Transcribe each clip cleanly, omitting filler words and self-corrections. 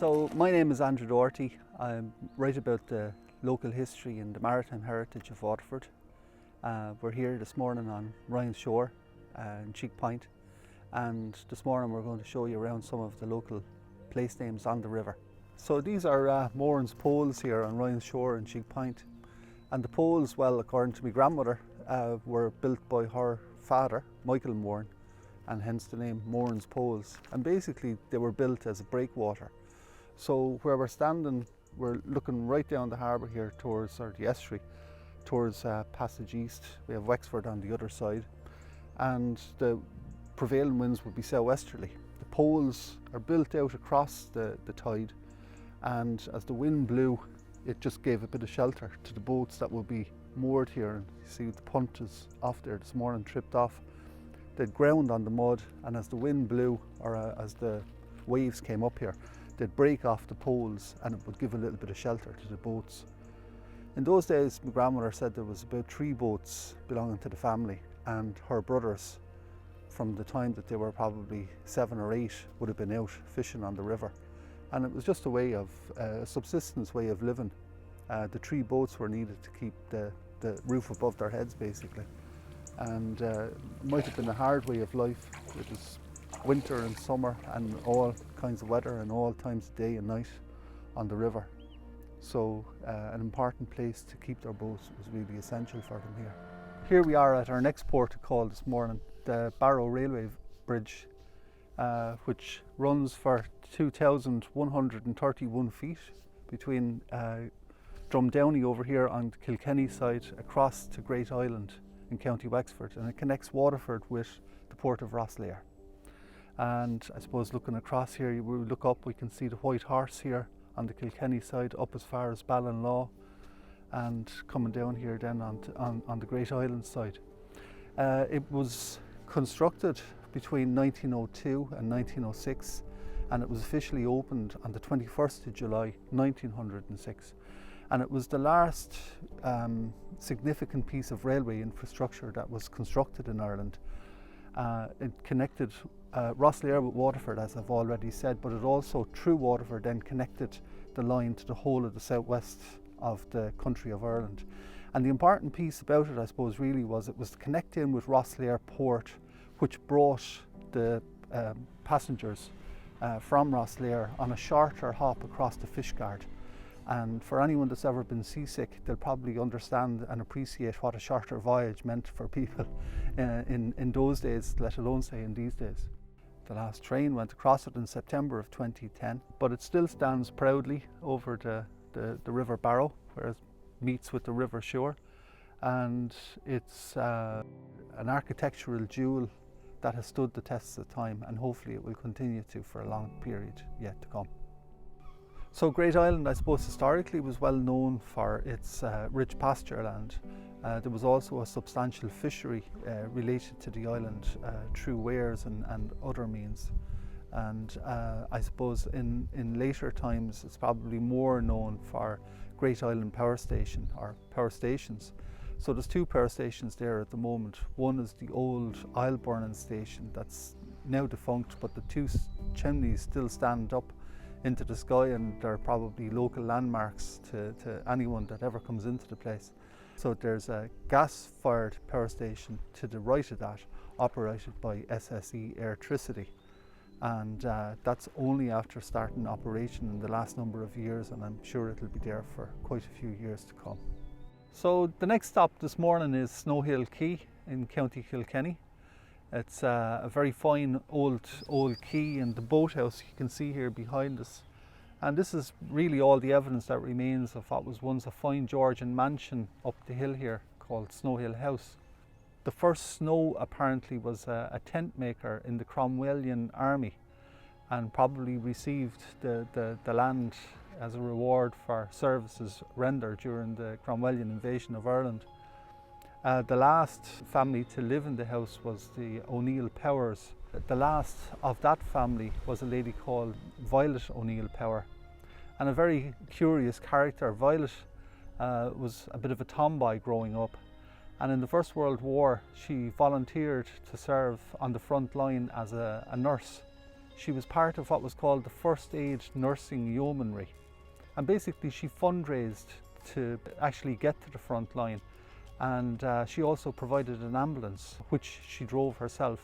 So my name is Andrew Doherty. I write about the local history and the maritime heritage of Waterford. We're here this morning on Ryan's Shore in Cheekpoint, and this morning we're going to show you around some of the local place names on the river. So these are Moorin's poles here on Ryan's Shore in Cheekpoint, and the poles, well, according to my grandmother, were built by her father, Michael Moorin, and hence the name Moorin's poles. And basically they were built as a breakwater. So where we're standing, we're looking right down the harbour here towards, or the estuary, towards Passage East. We have Wexford on the other side, and the prevailing winds would be southwesterly. The poles are built out across the tide, and as the wind blew, it just gave a bit of shelter to the boats that would be moored here. And you see the punt is off there this morning, tripped off. They'd ground on the mud, and as the wind blew, or as the waves came up here, they'd break off the poles and it would give a little bit of shelter to the boats. In those days, my grandmother said there was about 3 boats belonging to the family, and her brothers, from the time that they were probably 7 or 8, would have been out fishing on the river. And it was just a way of, a subsistence way of living. The 3 boats were needed to keep the roof above their heads, basically. And it might have been a hard way of life. It was winter and summer and all kinds of weather and all times of day and night on the river. So an important place to keep their boats was really essential for them here. Here we are at our next port of call this morning, the Barrow railway bridge, which runs for 2,131 feet between Drumdowney over here on the Kilkenny side across to Great Island in County Wexford, and it connects Waterford with the port of Sceal Eile. And I suppose looking across here, we look up, we can see the White Horse here on the Kilkenny side up as far as Ballinlaw, and coming down here then on the Great Island side. It was constructed between 1902 and 1906, and it was officially opened on the 21st of July 1906. And it was the last significant piece of railway infrastructure that was constructed in Ireland. It connected Sceal Eile with Waterford, as I've already said, but it also, through Waterford, then connected the line to the whole of the southwest of the country of Ireland. And the important piece about it, I suppose, really was it was to connect in with Sceal Eile port, which brought the passengers from Sceal Eile on a shorter hop across the Fishguard. And for anyone that's ever been seasick, they'll probably understand and appreciate what a shorter voyage meant for people in those days, let alone say in these days. The last train went across it in September of 2010, but it still stands proudly over the River Barrow, where it meets with the river shore. And it's an architectural jewel that has stood the test of time, and hopefully it will continue to for a long period yet to come. So Great Island, I suppose, historically was well known for its rich pasture land. There was also a substantial fishery related to the island through weirs and other means. And I suppose in later times it's probably more known for Great Island Power Station, or power stations. So there's 2 power stations there at the moment. One is the old oil burning station that's now defunct, but the 2 chimneys still stand up into the sky, and they're probably local landmarks to anyone that ever comes into the place. So there's a gas-fired power station to the right of that, operated by SSE Electricity, and that's only after starting operation in the last number of years, and I'm sure it'll be there for quite a few years to come. So the next stop this morning is Snohill Quay in County Kilkenny. It's a very fine old quay, and the boathouse you can see here behind us. And this is really all the evidence that remains of what was once a fine Georgian mansion up the hill here called Snohill House. The first snow apparently was a tent maker in the Cromwellian army, and probably received the land as a reward for services rendered during the Cromwellian invasion of Ireland. The last family to live in the house was the O'Neill Powers. The last of that family was a lady called Violet O'Neill Power, and a very curious character. Violet was a bit of a tomboy growing up, and in the First World War she volunteered to serve on the front line as a nurse. She was part of what was called the First Aid Nursing Yeomanry. And basically she fundraised to actually get to the front line. And she also provided an ambulance, which she drove herself.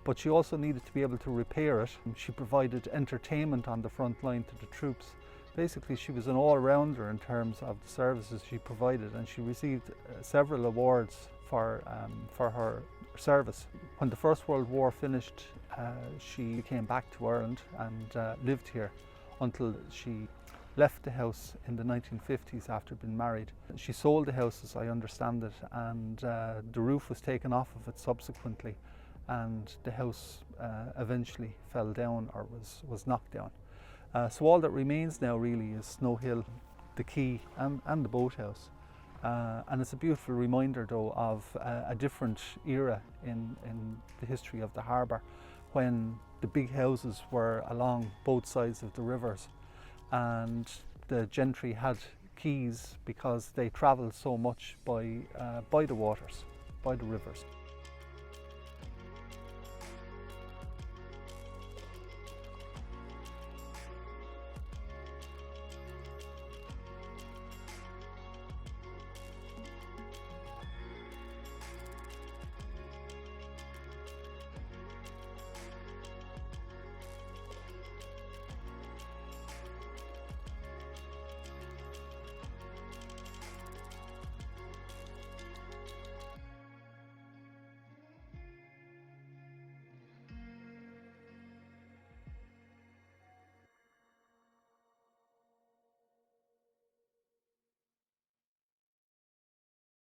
But she also needed to be able to repair it. She provided entertainment on the front line to the troops. Basically, she was an all-rounder in terms of the services she provided, and she received several awards for her service. When the First World War finished, she came back to Ireland and lived here until she left the house in the 1950s after being married. She sold the house, as I understand it, and the roof was taken off of it subsequently, and the house eventually fell down or was knocked down. So all that remains now really is Snow Hill, the quay and the boathouse. And it's a beautiful reminder though of a different era in the history of the harbour, when the big houses were along both sides of the rivers and the gentry had quays because they travelled so much by the waters, by the rivers.